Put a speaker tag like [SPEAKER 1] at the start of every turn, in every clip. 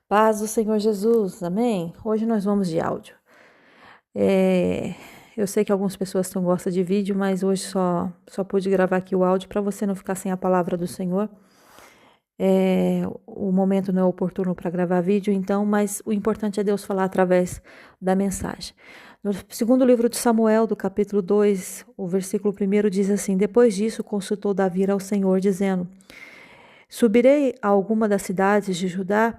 [SPEAKER 1] Paz do Senhor Jesus, amém? Hoje nós vamos de áudio. É, eu sei que algumas pessoas não gostam de vídeo, mas hoje só pude gravar aqui o áudio para você não ficar sem a palavra do Senhor. O momento não é oportuno para gravar vídeo, então, mas o importante é Deus falar através da mensagem. No segundo livro de Samuel, do capítulo 2, o versículo 1 diz assim: Depois disso, consultou Davi ao Senhor, dizendo: Subirei a alguma das cidades de Judá?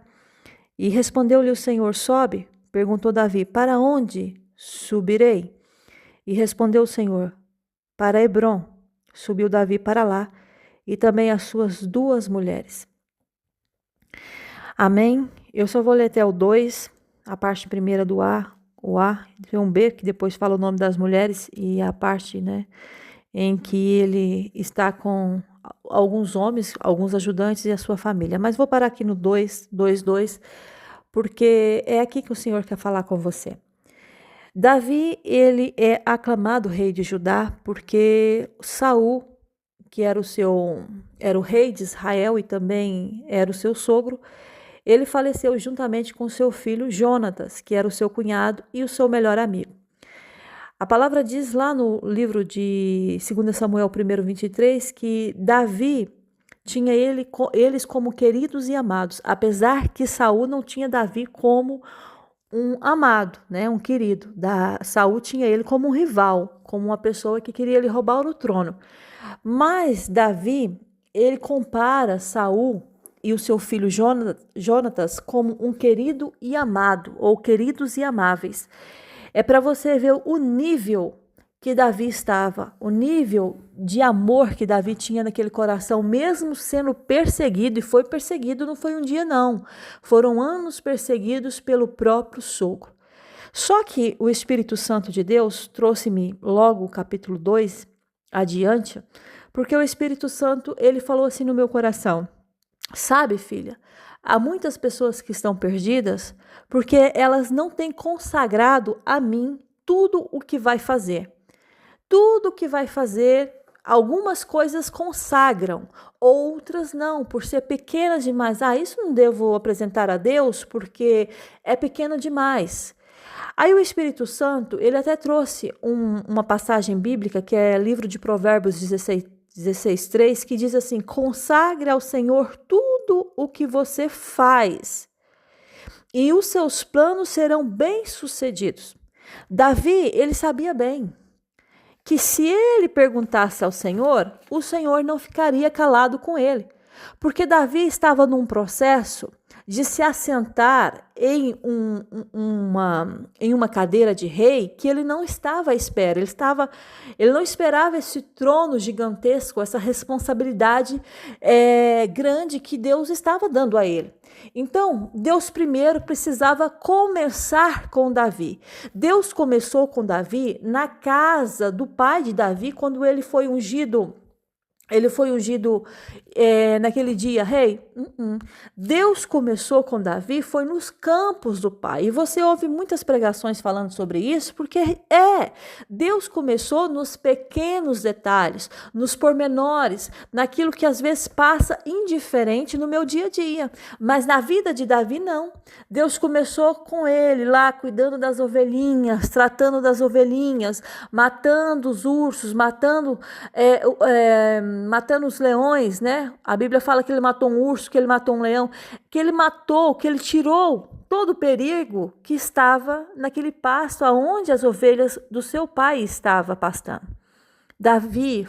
[SPEAKER 1] E respondeu-lhe o Senhor: Sobe. Perguntou Davi: Para onde subirei? E respondeu o Senhor: Para Hebrom. Subiu Davi para lá, e também as suas duas mulheres. Amém? Eu só vou ler até o 2, a parte primeira do A, o A, tem um B, que depois fala o nome das mulheres, e a parte, em que ele está com alguns homens, alguns ajudantes e a sua família. Mas vou parar aqui no 2, porque é aqui que o Senhor quer falar com você. Davi, ele é aclamado rei de Judá porque Saul, que era o rei de Israel e também era o seu sogro, ele faleceu juntamente com seu filho Jonatas, que era o seu cunhado e o seu melhor amigo. A palavra diz lá no livro de 2 Samuel 1:23 que Davi tinha eles como queridos e amados, apesar que Saul não tinha Davi como um amado, né, um querido. Saul tinha ele como um rival, como uma pessoa que queria lhe roubar o trono. Mas Davi, ele compara Saul e o seu filho Jonatas como um querido e amado, ou queridos e amáveis. É para você ver o nível que Davi estava, o nível de amor que Davi tinha naquele coração, mesmo sendo perseguido, e foi perseguido, não foi um dia não, foram anos perseguidos pelo próprio sogro. Só que o Espírito Santo de Deus trouxe-me logo o capítulo 2 adiante, porque o Espírito Santo, ele falou assim no meu coração: sabe, filha, há muitas pessoas que estão perdidas porque elas não têm consagrado a mim tudo o que vai fazer. Tudo que vai fazer, algumas coisas consagram, outras não, por ser pequenas demais. Isso não devo apresentar a Deus porque é pequeno demais. Aí o Espírito Santo, ele até trouxe uma passagem bíblica, que é livro de Provérbios 16:3, que diz assim: consagre ao Senhor tudo o que você faz, e os seus planos serão bem-sucedidos. Davi, ele sabia bem que se ele perguntasse ao Senhor, o Senhor não ficaria calado com ele. Porque Davi estava num processo de se assentar em uma cadeira de rei que ele não estava à espera. Ele não esperava esse trono gigantesco, essa responsabilidade grande que Deus estava dando a ele. Então, Deus primeiro precisava começar com Davi. Deus começou com Davi na casa do pai de Davi, quando ele foi ungido. Ele foi ungido naquele dia, rei? Deus começou com Davi, foi nos campos do pai. E você ouve muitas pregações falando sobre isso, porque Deus começou nos pequenos detalhes, nos pormenores, naquilo que às vezes passa indiferente no meu dia a dia. Mas na vida de Davi, não. Deus começou com ele lá, cuidando das ovelhinhas, tratando das ovelhinhas, matando os ursos, matando os leões, né? A Bíblia fala que ele matou um urso, que ele matou um leão, que ele tirou todo o perigo que estava naquele pasto aonde as ovelhas do seu pai estavam pastando. Davi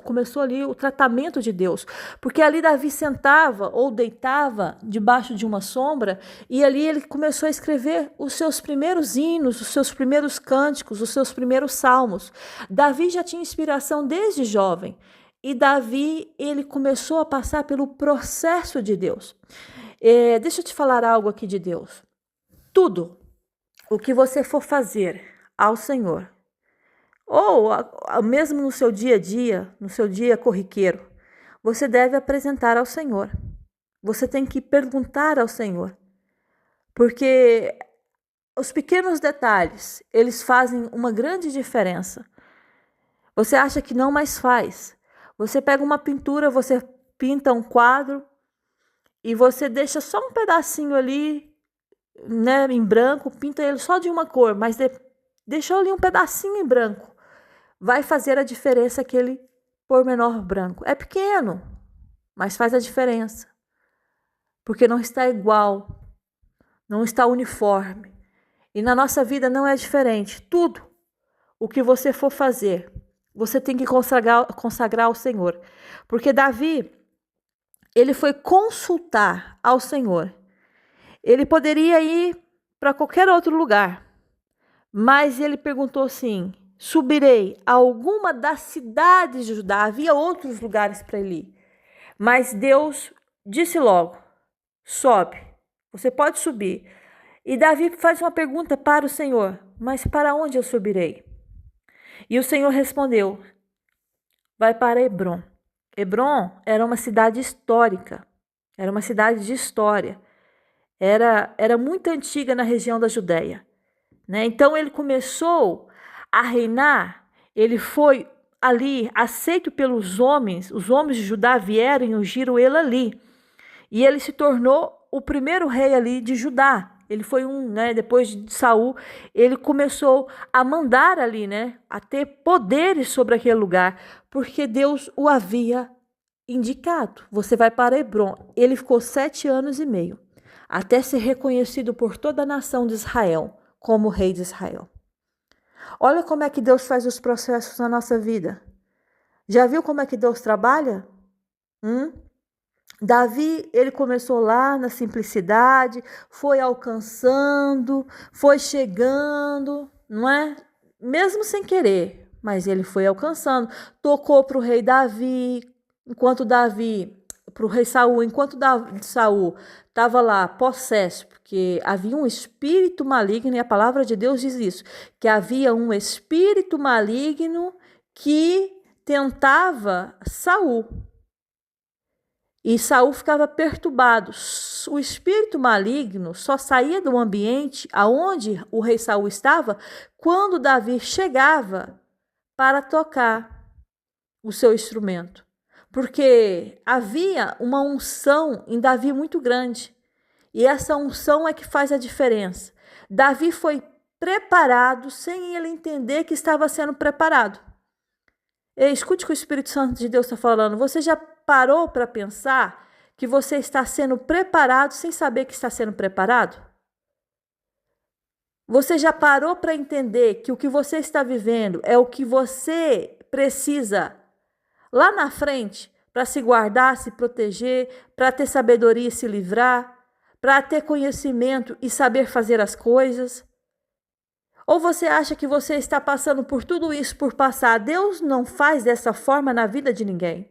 [SPEAKER 1] começou ali o tratamento de Deus, porque ali Davi sentava ou deitava debaixo de uma sombra e ali ele começou a escrever os seus primeiros hinos, os seus primeiros cânticos, os seus primeiros salmos. Davi já tinha inspiração desde jovem e Davi ele começou a passar pelo processo de Deus. Deixa eu te falar algo aqui de Deus. Tudo o que você for fazer ao Senhor, ou mesmo no seu dia a dia, no seu dia corriqueiro, você deve apresentar ao Senhor. Você tem que perguntar ao Senhor. Porque os pequenos detalhes, eles fazem uma grande diferença. Você acha que não, mas faz. Você pega uma pintura, você pinta um quadro e você deixa só um pedacinho ali, né, em branco, pinta ele só de uma cor, mas deixou ali um pedacinho em branco, vai fazer a diferença aquele pormenor branco. É pequeno, mas faz a diferença, porque não está igual, não está uniforme. E na nossa vida não é diferente. Tudo o que você for fazer, você tem que consagrar ao Senhor. Porque Davi, ele foi consultar ao Senhor. Ele poderia ir para qualquer outro lugar, mas ele perguntou assim: subirei a alguma das cidades de Judá? Havia outros lugares para ele ir. Mas Deus disse logo: sobe, você pode subir. E Davi faz uma pergunta para o Senhor: mas para onde eu subirei? E o Senhor respondeu: vai para Hebrom. Hebrom era uma cidade histórica, era uma cidade de história, era muito antiga na região da Judéia, né? Então ele começou a reinar, ele foi ali aceito pelos homens, os homens de Judá vieram e ungiram ele ali, e ele se tornou o primeiro rei ali de Judá. Ele foi né, depois de Saul, ele começou a mandar ali, né, a ter poderes sobre aquele lugar, porque Deus o havia indicado. Você vai para Hebrom. Ele ficou 7 anos e meio, até ser reconhecido por toda a nação de Israel como rei de Israel. Olha como é que Deus faz os processos na nossa vida. Já viu como é que Deus trabalha? Davi, ele começou lá na simplicidade, foi alcançando, foi chegando, não é? Mesmo sem querer, mas ele foi alcançando. Tocou para o rei Davi, para o rei Saul, enquanto Saul estava lá possesso, porque havia um espírito maligno, e a palavra de Deus diz isso, que havia um espírito maligno que tentava Saul. E Saul ficava perturbado. O espírito maligno só saía do ambiente aonde o rei Saul estava quando Davi chegava para tocar o seu instrumento. Porque havia uma unção em Davi muito grande. E essa unção é que faz a diferença. Davi foi preparado sem ele entender que estava sendo preparado. Escute o que o Espírito Santo de Deus está falando. Você já parou para pensar que você está sendo preparado sem saber que está sendo preparado? Você já parou para entender que o que você está vivendo é o que você precisa lá na frente para se guardar, se proteger, para ter sabedoria e se livrar, para ter conhecimento e saber fazer as coisas? Ou você acha que você está passando por tudo isso por passar? Deus não faz dessa forma na vida de ninguém.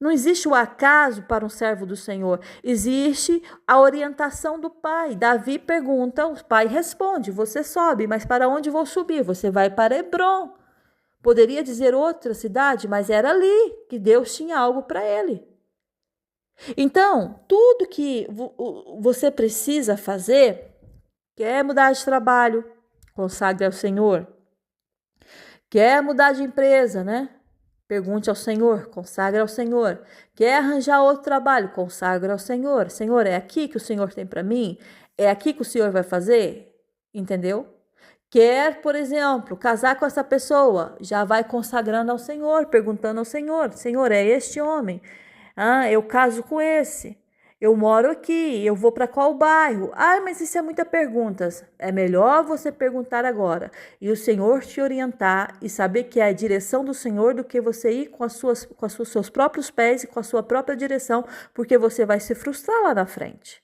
[SPEAKER 1] Não existe o acaso para um servo do Senhor. Existe a orientação do pai. Davi pergunta, o pai responde: você sobe, mas para onde vou subir? Você vai para Hebrom. Poderia dizer outra cidade, mas era ali que Deus tinha algo para ele. Então, tudo que você precisa fazer, quer mudar de trabalho, consagre ao Senhor. Quer mudar de empresa, né? Pergunte ao Senhor, consagre ao Senhor. Quer arranjar outro trabalho, consagre ao Senhor. Senhor, é aqui que o Senhor tem para mim? É aqui que o Senhor vai fazer? Entendeu? Quer, por exemplo, casar com essa pessoa, já vai consagrando ao Senhor, perguntando ao Senhor: Senhor, é este homem? Eu caso com esse. Eu moro aqui, eu vou para qual bairro? Mas isso é muita perguntas. É melhor você perguntar agora e o Senhor te orientar e saber que é a direção do Senhor do que você ir com os seus próprios pés e com a sua própria direção, porque você vai se frustrar lá na frente.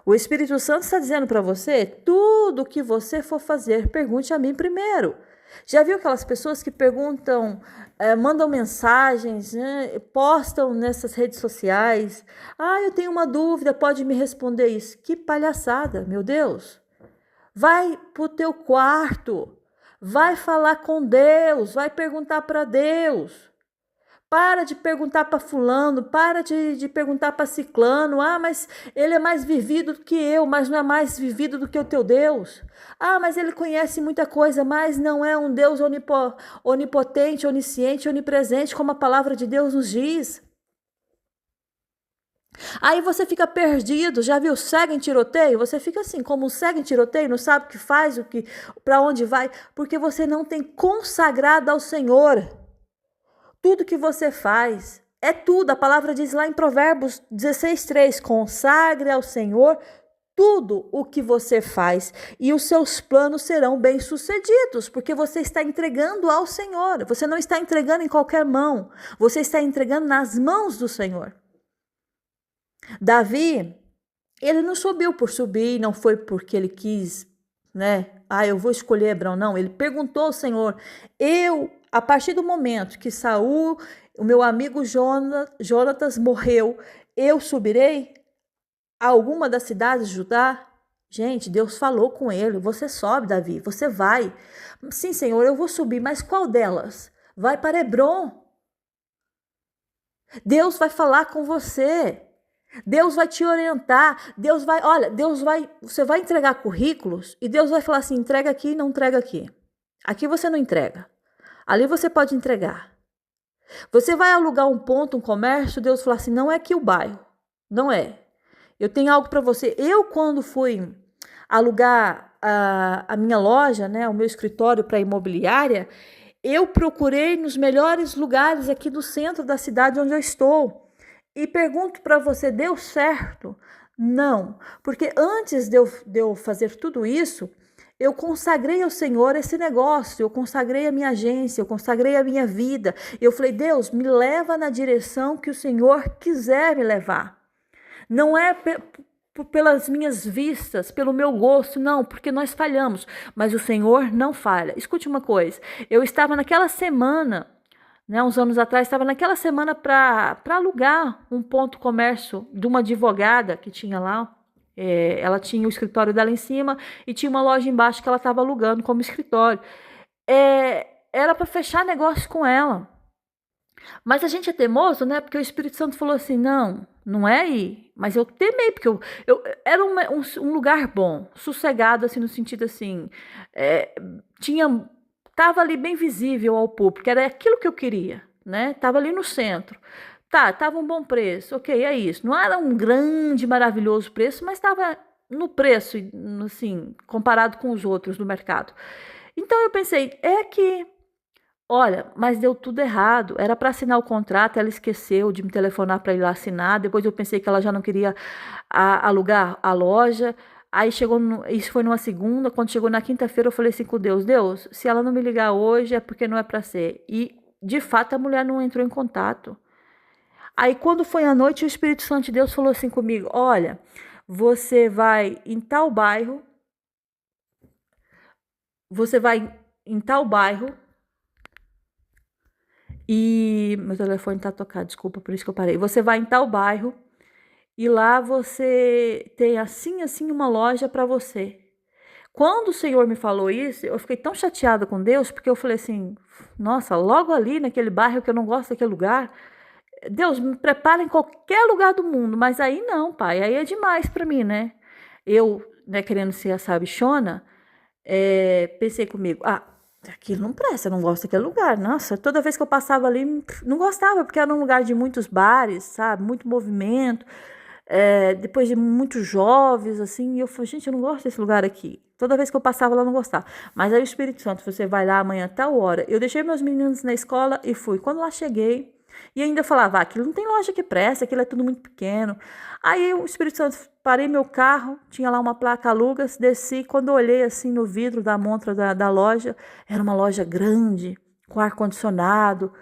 [SPEAKER 1] O Espírito Santo está dizendo para você: tudo que você for fazer, pergunte a mim primeiro. Já viu aquelas pessoas que perguntam, mandam mensagens, né, postam nessas redes sociais? Eu tenho uma dúvida, pode me responder isso? Que palhaçada, meu Deus! Vai para o teu quarto, vai falar com Deus, vai perguntar para Deus. Para de perguntar para fulano, para de perguntar para ciclano. Mas ele é mais vivido do que eu, mas não é mais vivido do que o teu Deus. Mas ele conhece muita coisa, mas não é um Deus onipotente, onisciente, onipresente, como a palavra de Deus nos diz. Aí você fica perdido, já viu cego em tiroteio? Você fica assim, como um cego em tiroteio, não sabe o que faz, para onde vai, porque você não tem consagrado ao Senhor. Tudo que você faz, é tudo. A palavra diz lá em Provérbios 16:3, consagre ao Senhor tudo o que você faz e os seus planos serão bem-sucedidos, porque você está entregando ao Senhor. Você não está entregando em qualquer mão, você está entregando nas mãos do Senhor. Davi, ele não subiu por subir, não foi porque ele quis, né? Eu vou escolher Hebrão, não. Ele perguntou ao Senhor, a partir do momento que Saul, o meu amigo Jonatas morreu, eu subirei a alguma das cidades de Judá? Gente, Deus falou com ele, você sobe, Davi, você vai. Sim, Senhor, eu vou subir, mas qual delas? Vai para Hebrom. Deus vai falar com você. Deus vai te orientar. Você vai entregar currículos e Deus vai falar assim, entrega aqui, não entrega aqui. Aqui você não entrega. Ali você pode entregar. Você vai alugar um ponto, um comércio, Deus fala assim, não é aqui o bairro. Não é. Eu tenho algo para você. Eu, quando fui alugar a minha loja, né, o meu escritório para imobiliária, eu procurei nos melhores lugares aqui do centro da cidade onde eu estou. E pergunto para você, deu certo? Não, porque antes de eu fazer tudo isso, eu consagrei ao Senhor esse negócio, eu consagrei a minha agência, eu consagrei a minha vida. Eu falei, Deus, me leva na direção que o Senhor quiser me levar. Não é pelas minhas vistas, pelo meu gosto, não, porque nós falhamos, mas o Senhor não falha. Escute uma coisa, eu estava naquela semana, né, uns anos atrás, estava naquela semana para alugar um ponto comércio de uma advogada que tinha lá. Ela tinha o escritório dela em cima e tinha uma loja embaixo que ela estava alugando como escritório. Era para fechar negócio com ela. Mas a gente é teimoso, né? Porque o Espírito Santo falou assim, não é aí. Mas eu temei, porque era um lugar bom, sossegado, assim, no sentido assim, tava ali bem visível ao público, era aquilo que eu queria, né? Tava ali no centro. Tava um bom preço, ok, é isso. Não era um grande, maravilhoso preço, mas estava no preço, assim, comparado com os outros do mercado. Então eu pensei, olha, mas deu tudo errado. Era para assinar o contrato, ela esqueceu de me telefonar para ir lá assinar. Depois eu pensei que ela já não queria alugar a loja. Aí isso foi numa segunda. Quando chegou na quinta-feira, eu falei assim com Deus: Deus, se ela não me ligar hoje é porque não é para ser. E de fato a mulher não entrou em contato. Aí quando foi à noite, o Espírito Santo de Deus falou assim comigo: olha, você vai em tal bairro. Você vai em tal bairro. E meu telefone está tocado, desculpa, por isso que eu parei. Você vai em tal bairro e lá você tem assim uma loja para você. Quando o Senhor me falou isso, eu fiquei tão chateada com Deus, porque eu falei assim, nossa, logo ali naquele bairro que eu não gosto daquele lugar, Deus, me prepara em qualquer lugar do mundo, mas aí não, pai, aí é demais para mim, né? Eu, né, querendo ser a sabichona, pensei comigo, aquilo não presta, eu não gosto daquele lugar. Nossa, toda vez que eu passava ali, não gostava, porque era um lugar de muitos bares, sabe? Muito movimento, depois de muitos jovens, assim, e eu falei, gente, eu não gosto desse lugar aqui. Toda vez que eu passava lá, eu não gostava. Mas aí o Espírito Santo, você vai lá amanhã a tal hora. Eu deixei meus meninos na escola e fui. Quando lá cheguei, e ainda falava, aquilo não tem loja que presta, aquilo é tudo muito pequeno. Aí o Espírito Santo, parei meu carro, tinha lá uma placa alugas, desci, quando eu olhei assim no vidro da montra da loja, era uma loja grande, com ar-condicionado,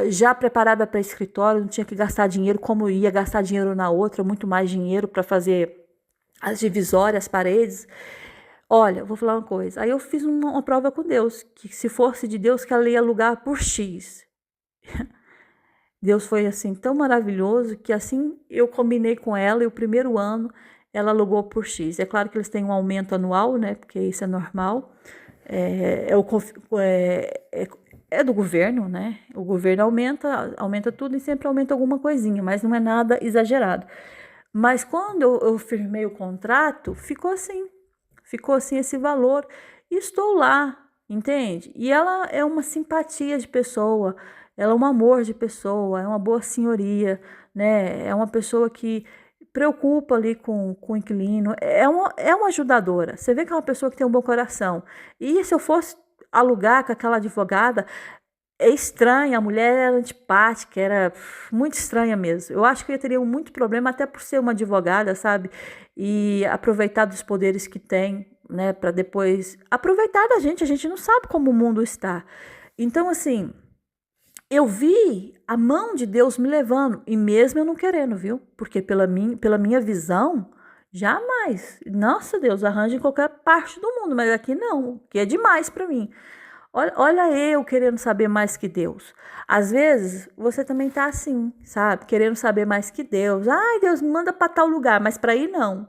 [SPEAKER 1] já preparada para escritório, não tinha que gastar dinheiro como ia gastar dinheiro na outra, muito mais dinheiro para fazer as divisórias, as paredes. Olha, vou falar uma coisa, aí eu fiz uma prova com Deus, que se fosse de Deus, que ela ia alugar por X. Deus foi assim tão maravilhoso que assim eu combinei com ela e o primeiro ano ela alugou por X. É claro que eles têm um aumento anual, né? Porque isso é normal. É do governo, né? O governo aumenta tudo e sempre aumenta alguma coisinha, mas não é nada exagerado. Mas quando eu firmei o contrato, ficou assim esse valor. E estou lá, entende? E ela é uma simpatia de pessoa. Ela é um amor de pessoa, é uma boa senhoria, né? É uma pessoa que preocupa ali com o inquilino, é uma ajudadora. Você vê que é uma pessoa que tem um bom coração. E se eu fosse alugar com aquela advogada, é estranha, a mulher era antipática, era muito estranha mesmo. Eu acho que eu teria muito problema, até por ser uma advogada, sabe? E aproveitar dos poderes que tem, né? Para depois aproveitar da gente. A gente não sabe como o mundo está. Então, assim, eu vi a mão de Deus me levando, e mesmo eu não querendo, viu? Porque pela minha visão, jamais. Nossa, Deus, arranja em qualquer parte do mundo, mas aqui não, que é demais para mim. Olha eu querendo saber mais que Deus. Às vezes, você também tá assim, sabe? Querendo saber mais que Deus. Ai, Deus, me manda para tal lugar, mas para ir não.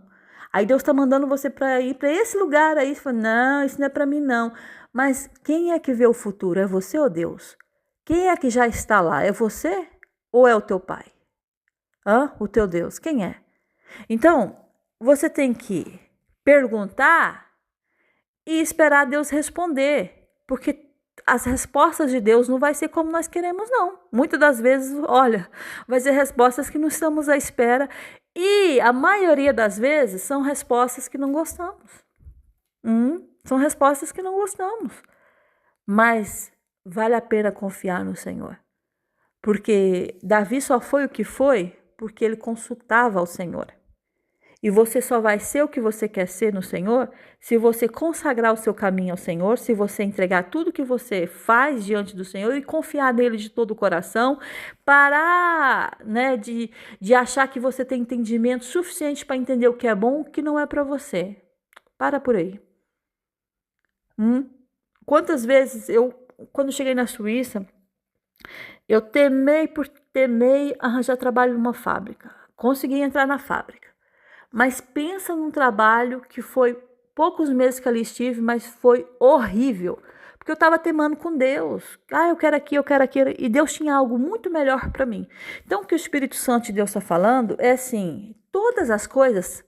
[SPEAKER 1] Aí Deus tá mandando você para ir para esse lugar aí. Você fala, não, isso não é para mim não. Mas quem é que vê o futuro? É você ou Deus? Quem é que já está lá? É você ou é o teu pai? O teu Deus? Quem é? Então, você tem que perguntar e esperar Deus responder, porque as respostas de Deus não vai ser como nós queremos, não. Muitas das vezes, olha, vai ser respostas que não estamos à espera, e a maioria das vezes são respostas que não gostamos. São respostas que não gostamos. Mas vale a pena confiar no Senhor. Porque Davi só foi o que foi porque ele consultava ao Senhor. E você só vai ser o que você quer ser no Senhor se você consagrar o seu caminho ao Senhor, se você entregar tudo que você faz diante do Senhor e confiar nele de todo o coração, parar, né, de achar que você tem entendimento suficiente para entender o que é bom e o que não é para você. Para por aí. Quantas vezes quando cheguei na Suíça, eu temei arranjar trabalho numa fábrica. Consegui entrar na fábrica. Mas pensa num trabalho que foi poucos meses que ali estive, mas foi horrível. Porque eu estava temando com Deus. Eu quero aqui, eu quero aquilo. E Deus tinha algo muito melhor para mim. Então, o que o Espírito Santo de Deus está falando é assim, todas as coisas,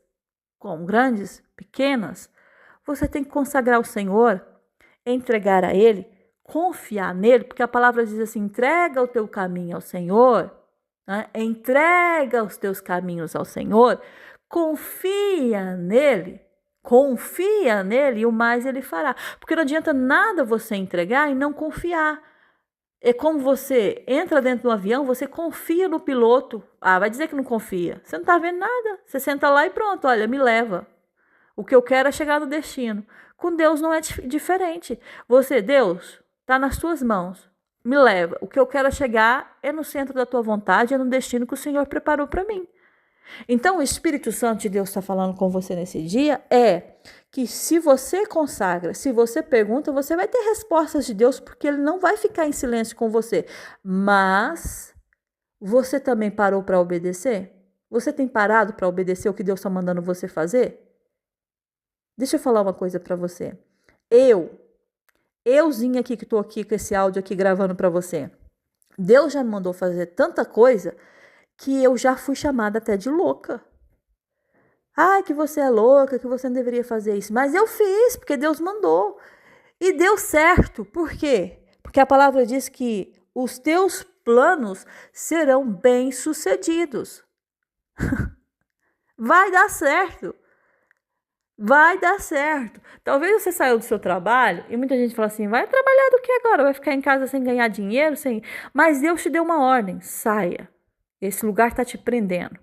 [SPEAKER 1] com grandes, pequenas, você tem que consagrar ao Senhor, entregar a Ele, confiar nele, porque a palavra diz assim, entrega o teu caminho ao Senhor, né? Entrega os teus caminhos ao Senhor, confia nele e o mais ele fará. Porque não adianta nada você entregar e não confiar. É como você entra dentro do avião, você confia no piloto. Vai dizer que não confia. Você não está vendo nada. Você senta lá e pronto, olha, me leva. O que eu quero é chegar no destino. Com Deus não é diferente. Deus, está nas tuas mãos. Me leva. O que eu quero é chegar é no centro da tua vontade, é no destino que o Senhor preparou para mim. Então, o Espírito Santo de Deus está falando com você nesse dia que se você consagra, se você pergunta, você vai ter respostas de Deus, porque Ele não vai ficar em silêncio com você. Mas você também parou para obedecer? Você tem parado para obedecer o que Deus está mandando você fazer? Deixa eu falar uma coisa para você. Euzinha aqui que estou aqui com esse áudio aqui gravando para você. Deus já me mandou fazer tanta coisa que eu já fui chamada até de louca. Que você é louca, que você não deveria fazer isso. Mas eu fiz, porque Deus mandou. E deu certo. Por quê? Porque a palavra diz que os teus planos serão bem-sucedidos. Vai dar certo. Vai dar certo. Talvez você saiu do seu trabalho e muita gente fala assim, vai trabalhar do que agora? Vai ficar em casa sem ganhar dinheiro? Mas Deus te deu uma ordem, saia. Esse lugar está te prendendo.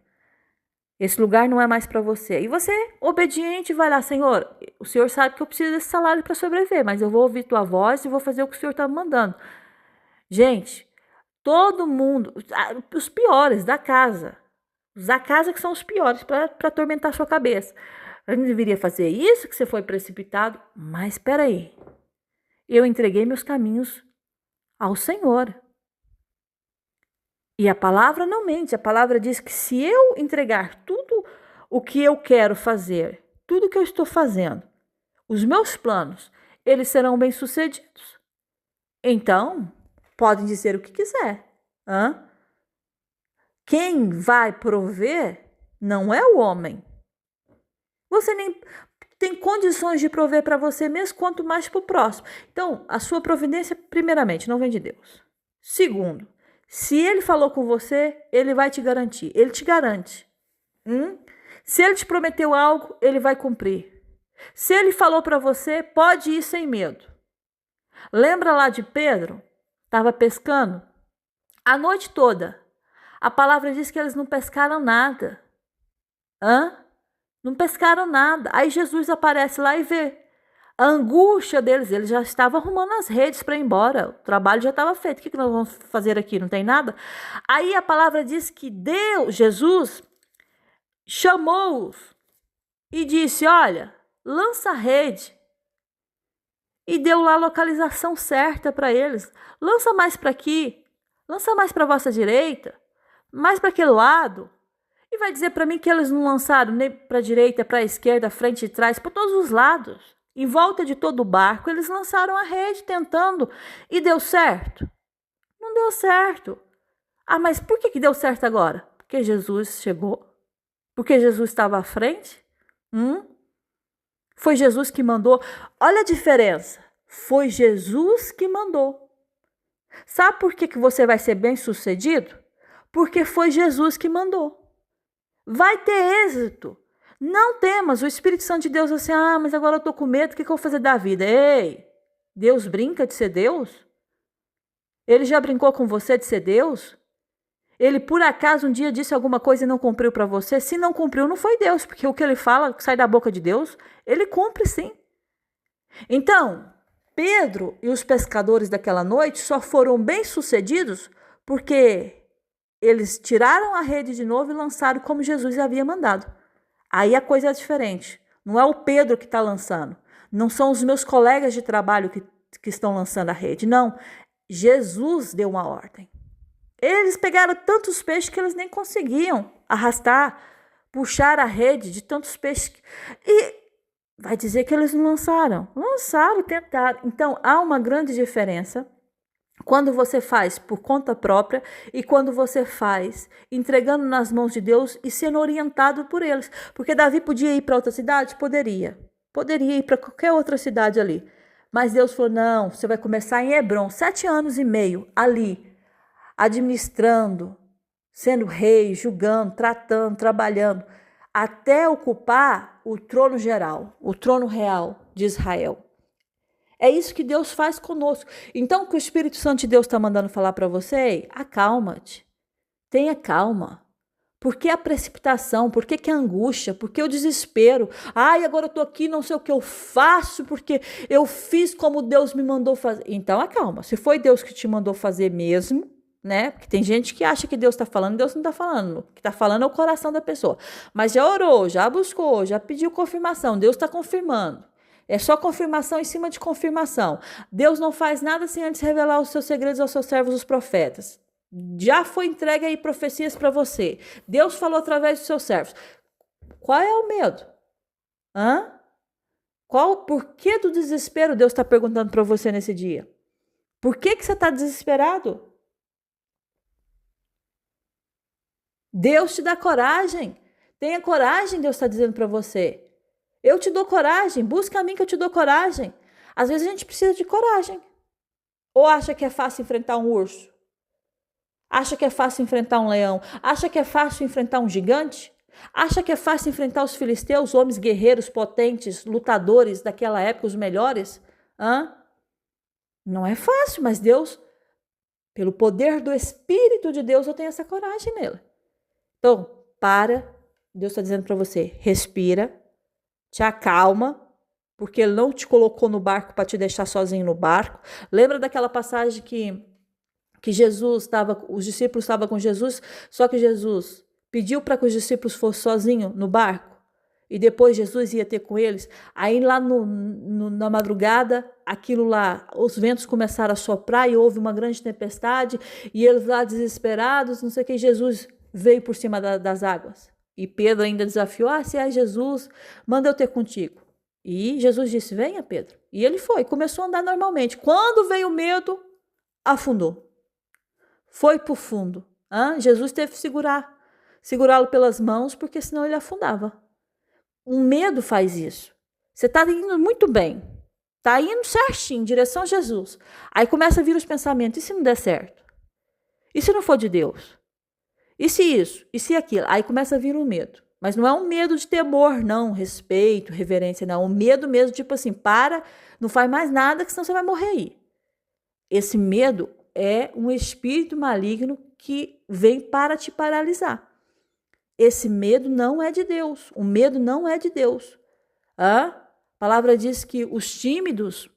[SPEAKER 1] Esse lugar não é mais para você. E você, obediente, vai lá, Senhor, o Senhor sabe que eu preciso desse salário para sobreviver, mas eu vou ouvir tua voz e vou fazer o que o Senhor está me mandando. Gente, todo mundo, os piores da casa que são os piores para atormentar a sua cabeça. Eu não deveria fazer isso, que você foi precipitado. Mas espera aí. Eu entreguei meus caminhos ao Senhor. E a palavra não mente. A palavra diz que se eu entregar tudo o que eu quero fazer, tudo que eu estou fazendo, os meus planos, eles serão bem-sucedidos. Então, podem dizer o que quiser. Quem vai prover não é o homem. Você nem tem condições de prover para você mesmo, quanto mais para o próximo. Então, a sua providência, primeiramente, não vem de Deus. Segundo, Se ele falou com você, ele vai te garantir. Ele te garante. Se ele te prometeu algo, ele vai cumprir. Se ele falou para você, pode ir sem medo. Lembra lá de Pedro? Estava pescando a noite toda. A palavra diz que eles não pescaram nada. Não pescaram nada. Aí Jesus aparece lá e vê a angústia deles. Eles já estavam arrumando as redes para ir embora. O trabalho já estava feito. O que nós vamos fazer aqui? Não tem nada? Aí a palavra diz que Jesus chamou-os e disse, olha, lança a rede. E deu lá a localização certa para eles. Lança mais para aqui. Lança mais para a vossa direita. Mais para aquele lado. E vai dizer para mim que eles não lançaram nem para a direita, para a esquerda, frente e trás, por todos os lados. Em volta de todo o barco, eles lançaram a rede tentando. E deu certo? Não deu certo. Ah, mas por que deu certo agora? Porque Jesus chegou. Porque Jesus estava à frente. Foi Jesus que mandou. Olha a diferença. Foi Jesus que mandou. Sabe por que você vai ser bem-sucedido? Porque foi Jesus que mandou. Vai ter êxito. Não temas. O Espírito Santo de Deus assim, mas agora eu estou com medo, o que eu vou fazer da vida? Ei, Deus brinca de ser Deus? Ele já brincou com você de ser Deus? Ele por acaso um dia disse alguma coisa e não cumpriu para você? Se não cumpriu, não foi Deus, porque o que ele fala sai da boca de Deus, ele cumpre sim. Então, Pedro e os pescadores daquela noite só foram bem-sucedidos porque eles tiraram a rede de novo e lançaram como Jesus havia mandado. Aí a coisa é diferente. Não é o Pedro que está lançando. Não são os meus colegas de trabalho que estão lançando a rede. Não. Jesus deu uma ordem. Eles pegaram tantos peixes que eles nem conseguiam arrastar, puxar a rede de tantos peixes. E vai dizer que eles não lançaram. Lançaram, tentaram. Então, há uma grande diferença quando você faz por conta própria e quando você faz entregando nas mãos de Deus e sendo orientado por eles. Porque Davi podia ir para outra cidade? Poderia. Poderia ir para qualquer outra cidade ali. Mas Deus falou, não, você vai começar em Hebrom, 7 anos e meio ali, administrando, sendo rei, julgando, tratando, trabalhando, até ocupar o trono geral, o trono real de Israel. É isso que Deus faz conosco. Então, o que o Espírito Santo de Deus está mandando falar para você, acalma-te, tenha calma. Por que a precipitação? Por que a angústia? Por que o desespero? Agora eu estou aqui, não sei o que eu faço, porque eu fiz como Deus me mandou fazer. Então, acalma. Se foi Deus que te mandou fazer mesmo, né? Porque tem gente que acha que Deus está falando, Deus não está falando. O que está falando é o coração da pessoa. Mas já orou, já buscou, já pediu confirmação. Deus está confirmando. É só confirmação em cima de confirmação. Deus não faz nada sem antes revelar os seus segredos aos seus servos, os profetas. Já foi entregue aí profecias para você. Deus falou através dos seus servos. Qual é o medo? Por que do desespero Deus está perguntando para você nesse dia? Por que você está desesperado? Deus te dá coragem. Tenha coragem, Deus está dizendo para você. Eu te dou coragem. Busca a mim que eu te dou coragem. Às vezes a gente precisa de coragem. Ou acha que é fácil enfrentar um urso? Acha que é fácil enfrentar um leão? Acha que é fácil enfrentar um gigante? Acha que é fácil enfrentar os filisteus, homens guerreiros, potentes, lutadores daquela época, os melhores? Não é fácil, mas Deus, pelo poder do Espírito de Deus, eu tenho essa coragem nele. Então, Deus está dizendo para você, respira, te acalma, porque Ele não te colocou no barco para te deixar sozinho no barco. Lembra daquela passagem que os discípulos estavam com Jesus, só que Jesus pediu para que os discípulos fossem sozinhos no barco, e depois Jesus ia ter com eles. Aí lá na madrugada, aquilo lá, os ventos começaram a soprar e houve uma grande tempestade, e eles lá desesperados, não sei o que, Jesus veio por cima das águas. E Pedro ainda desafiou, se é Jesus, manda eu ter contigo. E Jesus disse, venha Pedro. E ele foi, começou a andar normalmente. Quando veio o medo, afundou. Foi para o fundo. Jesus teve que segurá-lo pelas mãos, porque senão ele afundava. O medo faz isso. Você está indo muito bem. Está indo certinho, em direção a Jesus. Aí começa a vir os pensamentos, e se não der certo? E se não for de Deus? E se isso? E se aquilo? Aí começa a vir o medo. Mas não é um medo de temor, não, respeito, reverência, não. O medo mesmo, tipo assim, para, não faz mais nada, que senão você vai morrer aí. Esse medo é um espírito maligno que vem para te paralisar. Esse medo não é de Deus. O medo não é de Deus. A palavra diz que os tímidos,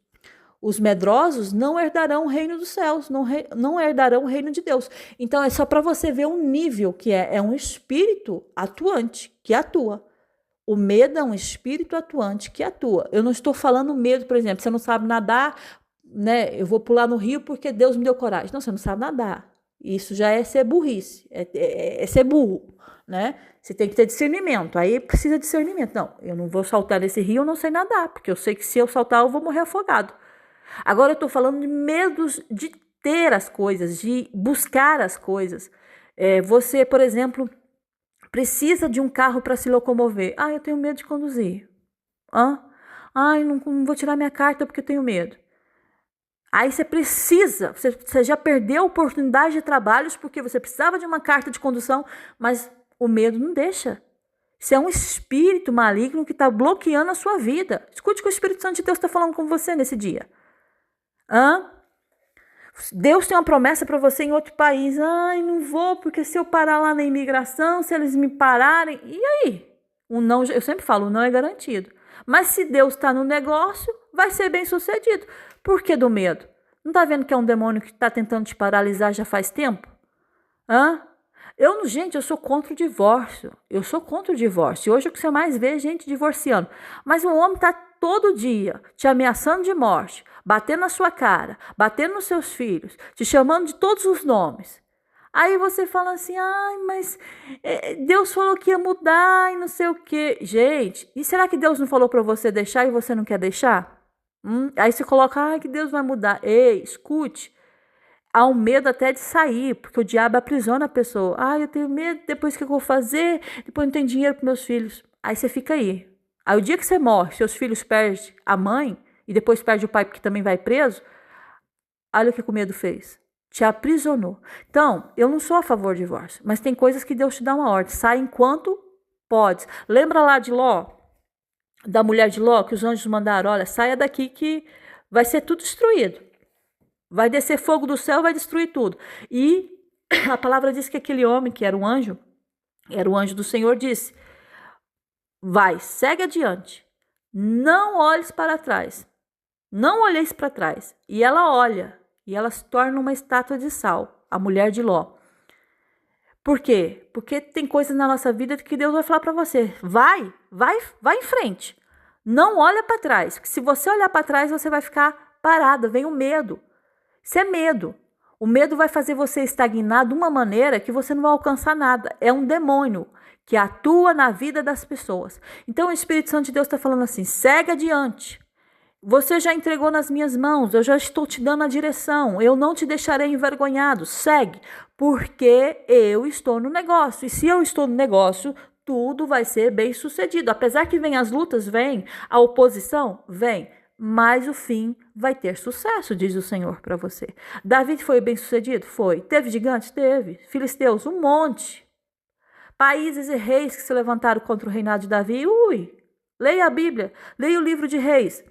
[SPEAKER 1] os medrosos, não herdarão o reino dos céus, não herdarão o reino de Deus. Então, é só para você ver um nível que é um espírito atuante, que atua. O medo é um espírito atuante que atua. Eu não estou falando medo, por exemplo, você não sabe nadar, né? Eu vou pular no rio porque Deus me deu coragem. Não, você não sabe nadar. Isso já é ser burrice, é ser burro, né? Você tem que ter discernimento. Aí precisa de discernimento. Não, eu não vou saltar nesse rio, eu não sei nadar, porque eu sei que se eu saltar eu vou morrer afogado. Agora eu estou falando de medos de ter as coisas, de buscar as coisas. Você, por exemplo, precisa de um carro para se locomover. Ah, eu tenho medo de conduzir. Eu não vou tirar minha carta porque eu tenho medo. Aí você já perdeu a oportunidade de trabalhos porque você precisava de uma carta de condução, mas o medo não deixa. Isso é um espírito maligno que está bloqueando a sua vida. Escute o que o Espírito Santo de Deus está falando com você nesse dia. Deus tem uma promessa para você em outro país. Ai, não vou, porque se eu parar lá na imigração, se eles me pararem... E aí? O não, eu sempre falo, o não é garantido. Mas se Deus está no negócio, vai ser bem sucedido. Por que do medo? Não está vendo que é um demônio que está tentando te paralisar já faz tempo? Gente, eu sou contra o divórcio. Eu sou contra o divórcio. Hoje o que você mais vê é gente divorciando. Mas o homem está todo dia te ameaçando de morte, batendo na sua cara, batendo nos seus filhos, te chamando de todos os nomes. Aí você fala assim, mas Deus falou que ia mudar e não sei o quê. Gente, e será que Deus não falou para você deixar e você não quer deixar? Aí você coloca, que Deus vai mudar. Ei, escute. Há um medo até de sair, porque o diabo aprisiona a pessoa. Eu tenho medo, depois o que eu vou fazer? Depois não tenho dinheiro para meus filhos. Aí você fica aí. Aí o dia que você morre, seus filhos perdem a mãe e depois perde o pai porque também vai preso, olha o que o medo fez. Te aprisionou. Então, eu não sou a favor do divórcio, mas tem coisas que Deus te dá uma ordem. Sai enquanto pode. Lembra lá de Ló? Da mulher de Ló, que os anjos mandaram, olha, saia daqui que vai ser tudo destruído. Vai descer fogo do céu, vai destruir tudo. E a palavra diz que aquele homem, que era o anjo do Senhor, disse, vai, segue adiante, não olhes para trás, não olheis para trás. E ela olha, e ela se torna uma estátua de sal, a mulher de Ló. Por quê? Porque tem coisas na nossa vida que Deus vai falar para você, vai em frente, não olha para trás, porque se você olhar para trás, você vai ficar parado, vem o medo. Isso é medo. O medo vai fazer você estagnar de uma maneira que você não vai alcançar nada. É um demônio que atua na vida das pessoas. Então o Espírito Santo de Deus está falando assim, segue adiante. Você já entregou nas minhas mãos, eu já estou te dando a direção. Eu não te deixarei envergonhado. Segue, porque eu estou no negócio. E se eu estou no negócio, tudo vai ser bem sucedido. Apesar que vem as lutas, vem a oposição, vem. Mas o fim vai ter sucesso, diz o Senhor para você. Davi foi bem sucedido? Foi. Teve gigantes? Teve. Filisteus? Um monte. Países e reis que se levantaram contra o reinado de Davi? Leia a Bíblia, leia o livro de Reis.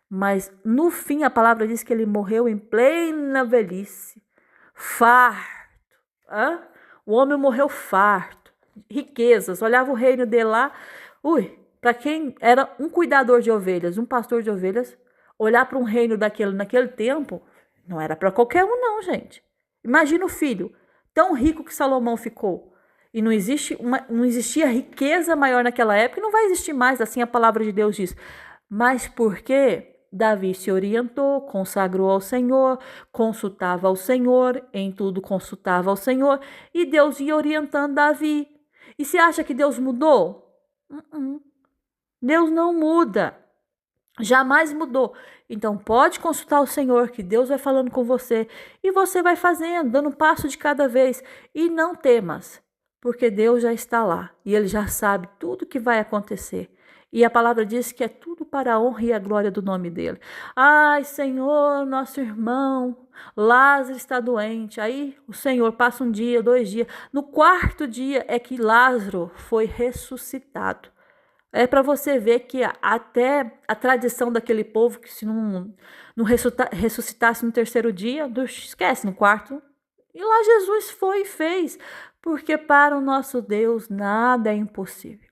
[SPEAKER 1] Mas no fim a palavra diz que ele morreu em plena velhice. Farto. O homem morreu farto. Riquezas. Olhava o reino dele lá. Para quem era um cuidador de ovelhas, um pastor de ovelhas, olhar para um reino naquele tempo, não era para qualquer um não, gente. Imagina o filho, tão rico que Salomão ficou. E não existia riqueza maior naquela época, e não vai existir mais, assim a palavra de Deus diz. Mas porque Davi se orientou, consagrou ao Senhor, consultava ao Senhor, em tudo consultava ao Senhor, e Deus ia orientando Davi. E você acha que Deus mudou? Deus não muda, jamais mudou. Então pode consultar o Senhor, que Deus vai falando com você e você vai fazendo, dando um passo de cada vez. E não temas, porque Deus já está lá e Ele já sabe tudo que vai acontecer. E a palavra diz que é tudo para a honra e a glória do nome dele. Senhor, nosso irmão, Lázaro está doente. Aí o Senhor passa um dia, 2 dias. No quarto dia é que Lázaro foi ressuscitado. É para você ver que até a tradição daquele povo, que se não ressuscitasse no terceiro dia, esquece, no quarto. E lá Jesus foi e fez. Porque para o nosso Deus nada é impossível.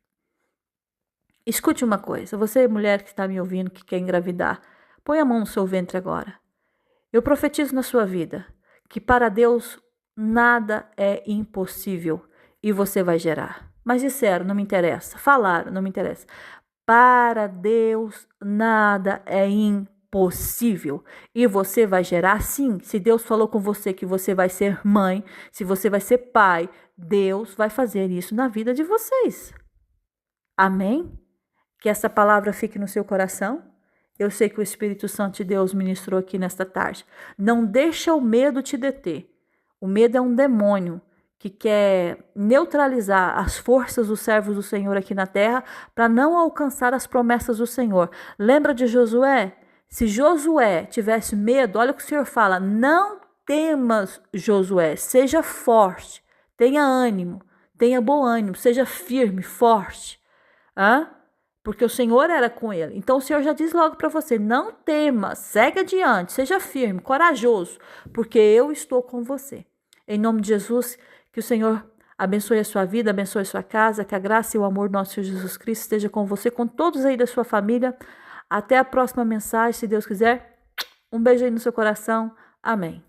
[SPEAKER 1] Escute uma coisa, você mulher que está me ouvindo, que quer engravidar, põe a mão no seu ventre agora. Eu profetizo na sua vida que para Deus nada é impossível e você vai gerar. Mas disseram, não me interessa. Falaram, não me interessa. Para Deus nada é impossível e você vai gerar sim. Se Deus falou com você que você vai ser mãe, se você vai ser pai, Deus vai fazer isso na vida de vocês. Amém? Que essa palavra fique no seu coração. Eu sei que o Espírito Santo de Deus ministrou aqui nesta tarde. Não deixa o medo te deter. O medo é um demônio que quer neutralizar as forças dos servos do Senhor aqui na terra para não alcançar as promessas do Senhor. Lembra de Josué? Se Josué tivesse medo, olha o que o Senhor fala: não temas, Josué, seja forte, tenha ânimo, tenha bom ânimo, seja firme, forte. Porque o Senhor era com ele. Então o Senhor já diz logo para você: não tema, segue adiante, seja firme, corajoso, porque eu estou com você. Em nome de Jesus, que o Senhor abençoe a sua vida, abençoe a sua casa, que a graça e o amor do nosso Senhor Jesus Cristo esteja com você, com todos aí da sua família. Até a próxima mensagem, se Deus quiser. Um beijo aí no seu coração. Amém.